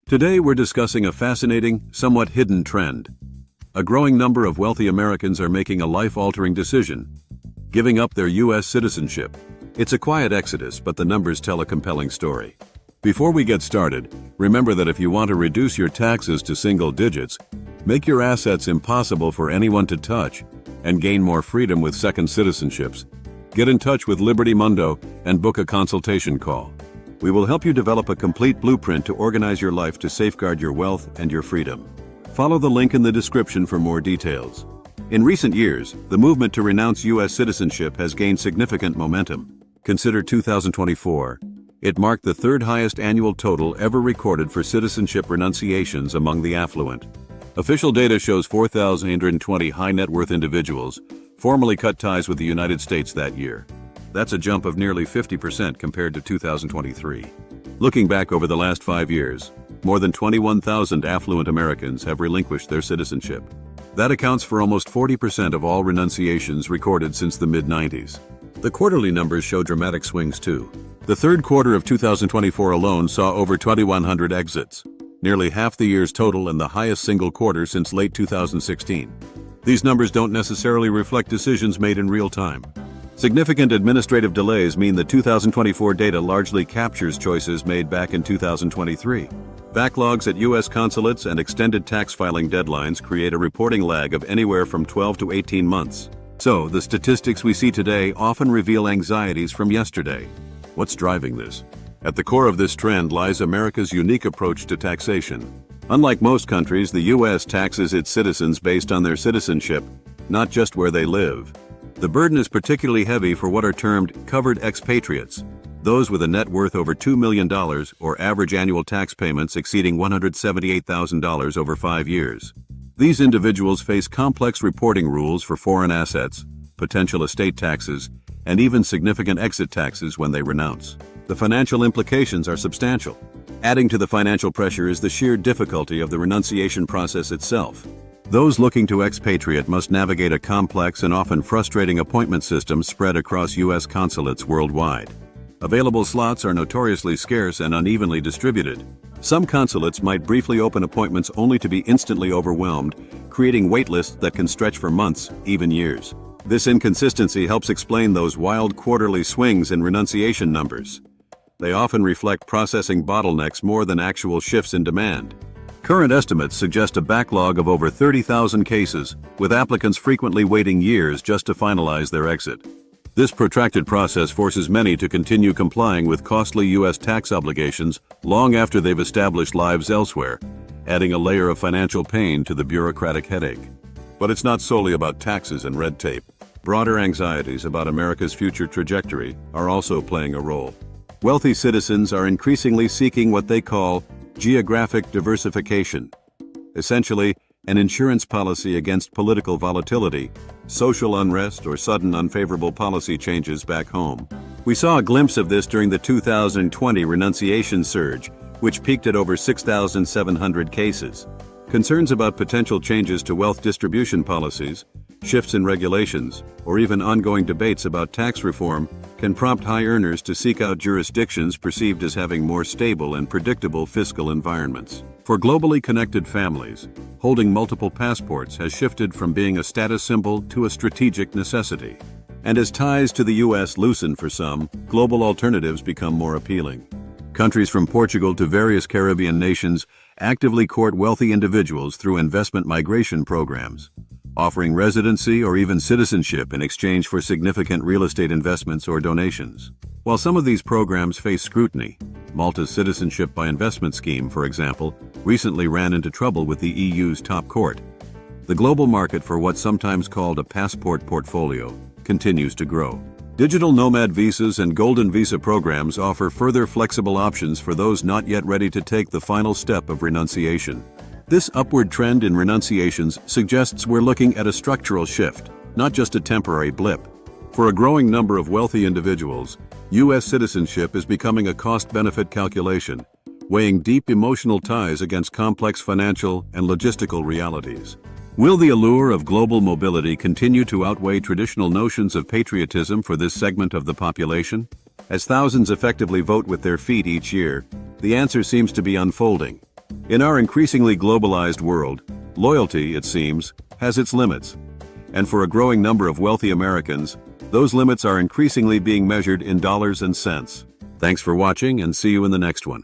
Today we're discussing a fascinating, somewhat hidden trend. A growing number of wealthy Americans are making a life-altering decision, giving up their U.S. citizenship. It's a quiet exodus, but the numbers tell a compelling story. Before we get started, remember that if you want to reduce your taxes to single digits, make your assets impossible for anyone to touch, and gain more freedom with second citizenships, get in touch with Liberty Mundo and book a consultation call. We will help you develop a complete blueprint to organize your life to safeguard your wealth and your freedom. Follow the link in the description for more details. In recent years, the movement to renounce U.S. citizenship has gained significant momentum. Consider 2024. It marked the third highest annual total ever recorded for citizenship renunciations among the affluent. Official data shows 4,820 high net worth individuals formally cut ties with the United States that year. That's a jump of nearly 50% compared to 2023. Looking back over the last 5 years, more than 21,000 affluent Americans have relinquished their citizenship. That accounts for almost 40% of all renunciations recorded since the mid-90s. The quarterly numbers show dramatic swings too. The third quarter of 2024 alone saw over 2,100 exits, nearly half the year's total and the highest single quarter since late 2016. These numbers don't necessarily reflect decisions made in real time. Significant administrative delays mean the 2024 data largely captures choices made back in 2023. Backlogs at U.S. consulates and extended tax filing deadlines create a reporting lag of anywhere from 12 to 18 months. So, the statistics we see today often reveal anxieties from yesterday. What's driving this? At the core of this trend lies America's unique approach to taxation. Unlike most countries, the U.S. taxes its citizens based on their citizenship, not just where they live. The burden is particularly heavy for what are termed covered expatriates, those with a net worth over $2 million or average annual tax payments exceeding $178,000 over 5 years. These individuals face complex reporting rules for foreign assets, potential estate taxes, and even significant exit taxes when they renounce. The financial implications are substantial. Adding to the financial pressure is the sheer difficulty of the renunciation process itself. Those looking to expatriate must navigate a complex and often frustrating appointment system spread across U.S. consulates worldwide. Available slots are notoriously scarce and unevenly distributed. Some consulates might briefly open appointments only to be instantly overwhelmed, creating wait lists that can stretch for months, even years. This inconsistency helps explain those wild quarterly swings in renunciation numbers. They often reflect processing bottlenecks more than actual shifts in demand. Current estimates suggest a backlog of over 30,000 cases, with applicants frequently waiting years just to finalize their exit. This protracted process forces many to continue complying with costly U.S. tax obligations long after they've established lives elsewhere, adding a layer of financial pain to the bureaucratic headache. But it's not solely about taxes and red tape. Broader anxieties about America's future trajectory are also playing a role. Wealthy citizens are increasingly seeking what they call geographic diversification, essentially an insurance policy against political volatility, social unrest, or sudden unfavorable policy changes back home. We saw a glimpse of this during the 2020 renunciation surge, which peaked at over 6,700 cases. Concerns about potential changes to wealth distribution policies, shifts in regulations, or even ongoing debates about tax reform can prompt high earners to seek out jurisdictions perceived as having more stable and predictable fiscal environments. For globally connected families, holding multiple passports has shifted from being a status symbol to a strategic necessity. And as ties to the U.S. loosen for some, global alternatives become more appealing. Countries from Portugal to various Caribbean nations actively court wealthy individuals through investment migration programs, offering residency or even citizenship in exchange for significant real estate investments or donations. While some of these programs face scrutiny, Malta's Citizenship by Investment scheme, for example, recently ran into trouble with the EU's top court. The global market for what's sometimes called a passport portfolio continues to grow. Digital nomad visas and golden visa programs offer further flexible options for those not yet ready to take the final step of renunciation. This upward trend in renunciations suggests we're looking at a structural shift, not just a temporary blip. For a growing number of wealthy individuals, U.S. citizenship is becoming a cost-benefit calculation, weighing deep emotional ties against complex financial and logistical realities. Will the allure of global mobility continue to outweigh traditional notions of patriotism for this segment of the population? As thousands effectively vote with their feet each year, the answer seems to be unfolding. In our increasingly globalized world, loyalty, it seems, has its limits. And for a growing number of wealthy Americans, those limits are increasingly being measured in dollars and cents. Thanks for watching, and see you in the next one.